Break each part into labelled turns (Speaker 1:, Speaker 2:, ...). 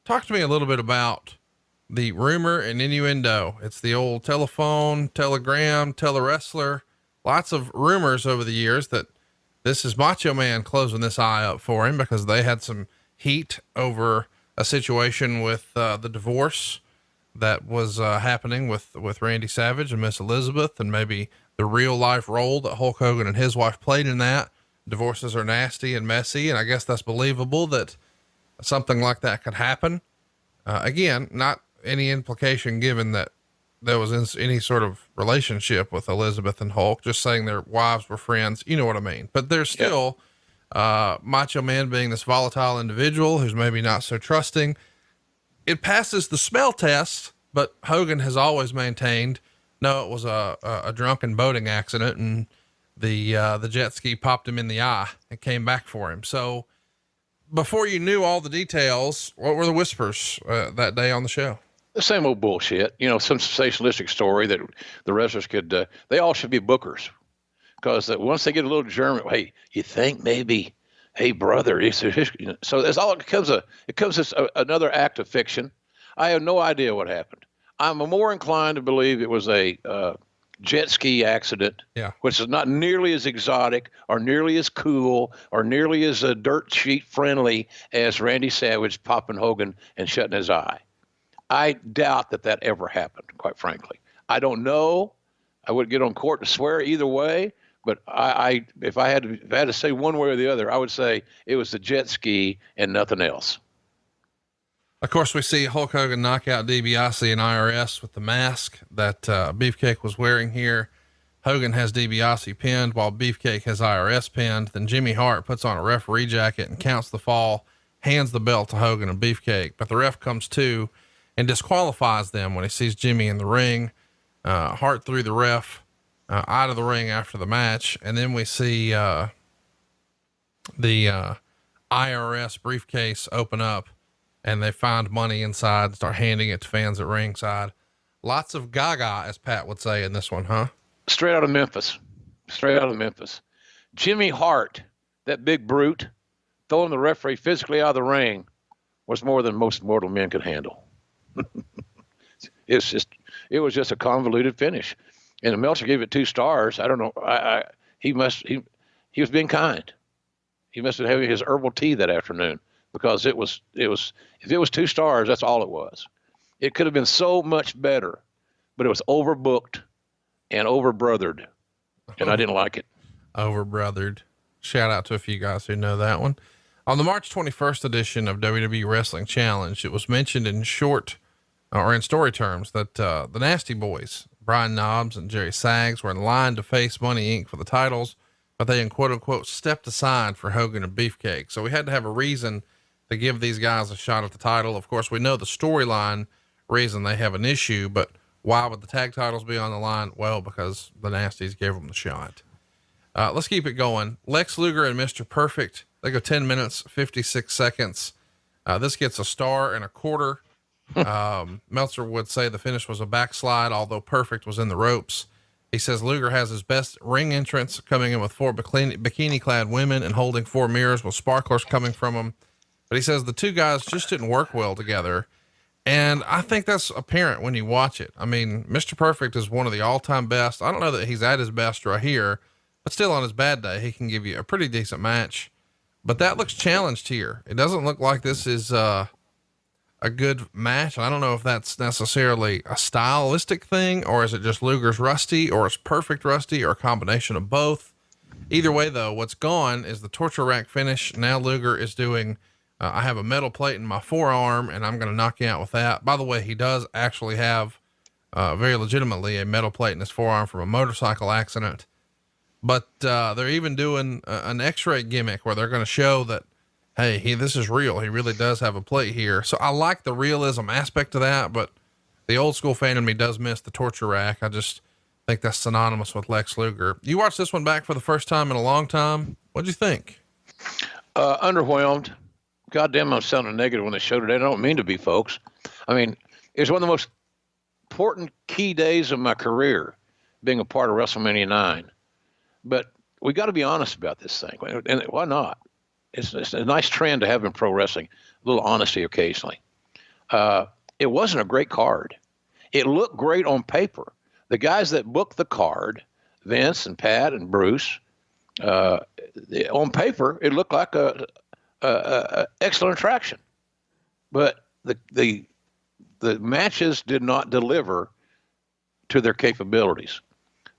Speaker 1: talk to me a little bit about the rumor and innuendo. It's the old telephone, telegram, telewrestler, lots of rumors over the years that this is Macho Man closing this eye up for him because they had some heat over a situation with, the divorce that was, happening with Randy Savage and Miss Elizabeth, and maybe the real life role that Hulk Hogan and his wife played in that. Divorces are nasty and messy. And I guess that's believable that something like that could happen. Again, not any implication given that there was any sort of relationship with Elizabeth and Hulk, just saying their wives were friends. You know what I mean? But there's still, Macho Man being this volatile individual who's maybe not so trusting. It passes the smell test, but Hogan has always maintained, no, it was a drunken boating accident, and the jet ski popped him in the eye and came back for him. So before you knew all the details, what were the whispers, that day on the show?
Speaker 2: The same old bullshit, some sensationalistic story that the wrestlers could, they all should be bookers, because once they get a little German, hey, you think maybe, hey brother, so that's all it becomes this, another act of fiction. I have no idea what happened. I'm more inclined to believe it was a, jet ski accident, which is not nearly as exotic or nearly as cool or nearly as dirt sheet friendly as Randy Savage popping Hogan and shutting his eye. I doubt that ever happened, quite frankly. I don't know. I wouldn't get on court to swear either way, but if I had to say one way or the other, I would say it was the jet ski and nothing else.
Speaker 1: Of course, we see Hulk Hogan knock out DiBiase and IRS with the mask that, Beefcake was wearing here. Hogan has DiBiase pinned while Beefcake has IRS pinned. Then Jimmy Hart puts on a referee jacket and counts the fall, hands the belt to Hogan and Beefcake, but the ref comes to and disqualifies them when he sees Jimmy in the ring. Hart threw the ref, out of the ring after the match. And then we see, the IRS briefcase open up, and they find money inside and start handing it to fans at ringside. Lots of gaga, as Pat would say in this one, huh?
Speaker 2: Straight out of Memphis. Jimmy Hart, that big brute, throwing the referee physically out of the ring, was more than most mortal men could handle. It was just a convoluted finish. And Meltzer gave it 2 stars. I don't know. He was being kind. He must have been having his herbal tea that afternoon, because if it was 2 stars, that's all it was. It could have been so much better, but it was overbooked and overbrothered, and I didn't like it.
Speaker 1: Overbrothered. Shout out to a few guys who know that one. On the March 21st edition of WWE Wrestling Challenge, it was mentioned in short, or in story terms, that, the Nasty Boys, Brian Knobbs and Jerry Sags, were in line to face Money Inc. for the titles, but they, quote unquote, stepped aside for Hogan and Beefcake. So we had to have a reason to give these guys a shot at the title. Of course, we know the storyline reason they have an issue, but why would the tag titles be on the line? Well, because the Nasties gave them the shot. Let's keep it going. Lex Luger and Mr. Perfect, they go 10 minutes, 56 seconds. This gets a star and a quarter. Meltzer would say the finish was a backslide, although Perfect was in the ropes. He says Luger has his best ring entrance, coming in with 4 bikini clad women and holding 4 mirrors with sparklers coming from them. But he says the 2 guys just didn't work well together. And I think that's apparent when you watch it. I mean, Mr. Perfect is one of the all-time best. I don't know that he's at his best right here, but still on his bad day, he can give you a pretty decent match. But that looks challenged here. It doesn't look like this is, a good match. I don't know if that's necessarily a stylistic thing, or is it just Luger's rusty, or is Perfect rusty, or a combination of both. Either way though, what's gone is the torture rack finish. Now Luger is doing, I have a metal plate in my forearm and I'm going to knock you out with that. By the way, he does actually have, very legitimately a metal plate in his forearm from a motorcycle accident, but, they're even doing an x-ray gimmick where they're going to show that, hey, this is real. He really does have a plate here. So I like the realism aspect of that, but the old school fan in me does miss the torture rack. I just think that's synonymous with Lex Luger. You watched this one back for the first time in a long time. What'd you think?
Speaker 2: Underwhelmed. Goddamn, I'm sounding negative when they showed it. I don't mean to be, folks. I mean, it's one of the most important key days of my career, being a part of WrestleMania 9. But we got to be honest about this thing. And why not? It's a nice trend to have in pro wrestling, a little honesty occasionally. It wasn't a great card. It looked great on paper. The guys that booked the card, Vince and Pat and Bruce, on paper, it looked like a excellent attraction. But the matches did not deliver to their capabilities.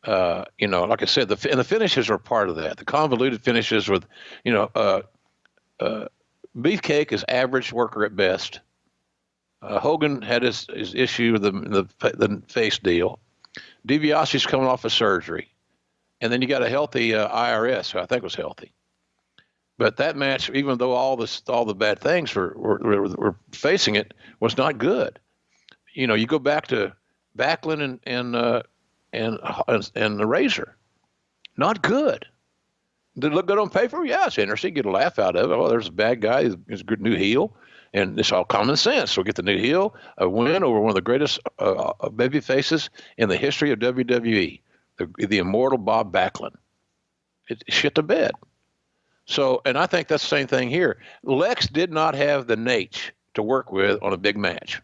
Speaker 2: Like I said, and the finishes are part of that. The convoluted finishes with, Beefcake is average worker at best. Hogan had his issue with the face deal. DiBiase's coming off of surgery. And then you got a healthy IRS, who I think was healthy. But that match, even though all the bad things were facing it, was not good. You go back to Backlund and the Razor, not good. Did it look good on paper? Yeah, it's interesting. Get a laugh out of it. Oh, there's a bad guy. He's a good new heel, and it's all common sense. So get the new heel, a win over one of the greatest baby faces in the history of WWE, the immortal Bob Backlund. It shit the bed. So, and I think that's the same thing here. Lex did not have the nature to work with on a big match.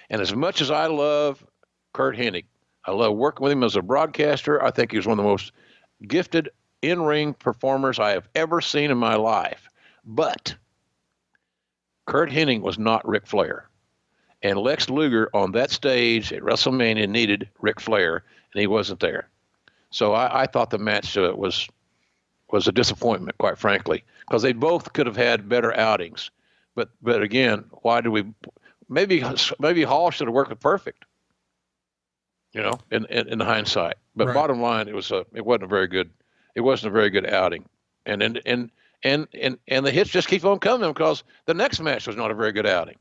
Speaker 2: And as much as I love Curt Hennig, I love working with him as a broadcaster. I think he was one of the most gifted in-ring performers I have ever seen in my life. But Curt Hennig was not Ric Flair. And Lex Luger on that stage at WrestleMania needed Ric Flair, and he wasn't there. So I thought the match was a disappointment, quite frankly, because they both could have had better outings. But again, why do we? Maybe Hall should have worked with Perfect. In hindsight. But
Speaker 1: right.
Speaker 2: Bottom line, it wasn't a very good outing. And the hits just keep on coming because the next match was not a very good outing.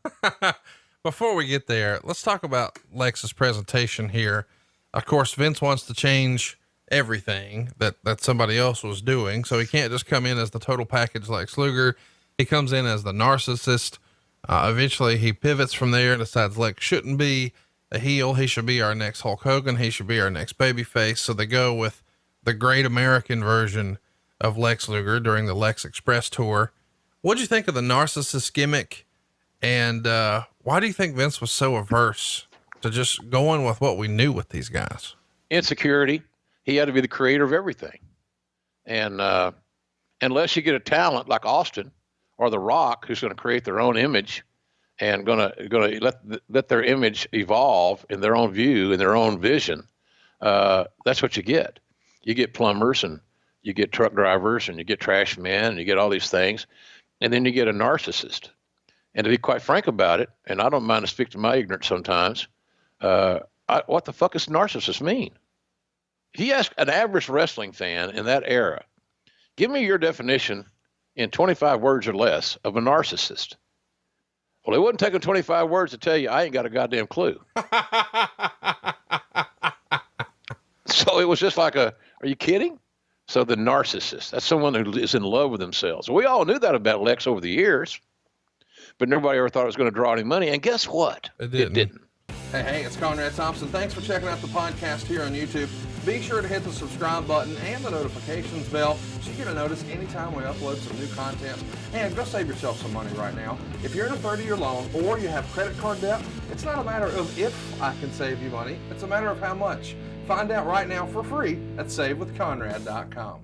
Speaker 1: Before we get there, let's talk about Lex's presentation here. Of course, Vince wants to change everything that somebody else was doing. So he can't just come in as the total package Lex Luger. He comes in as the narcissist. Eventually he pivots from there and decides Lex shouldn't be a heel. He should be our next Hulk Hogan. He should be our next babyface. So they go with the great American version of Lex Luger during the Lex Express tour. What'd you think of the narcissist gimmick? And, why do you think Vince was so averse to just going with what we knew with these guys? Insecurity.
Speaker 2: He had to be the creator of everything. And, unless you get a talent like Austin or The Rock, who's going to create their own image and going to let their image evolve in their own view, in their own vision. That's what you get. You get plumbers and you get truck drivers and you get trash men and you get all these things. And then you get a narcissist. And to be quite frank about it, and I don't mind to speak to my ignorance sometimes, what the fuck does narcissist mean? If you ask an average wrestling fan in that era, give me your definition in 25 words or less of a narcissist. Well, it wouldn't take them 25 words to tell you I ain't got a goddamn clue. So it was just like are you kidding? So the narcissist, that's someone who is in love with themselves. We all knew that about Lex over the years, but nobody ever thought it was going to draw any money. And guess what?
Speaker 1: It didn't.
Speaker 3: Hey, it's Conrad Thompson. Thanks for checking out the podcast here on YouTube. Be sure to hit the subscribe button and the notifications bell so you get a notice anytime we upload some new content. And go save yourself some money right now. If you're in a 30-year loan or you have credit card debt, it's not a matter of if I can save you money. It's a matter of how much. Find out right now for free at SaveWithConrad.com.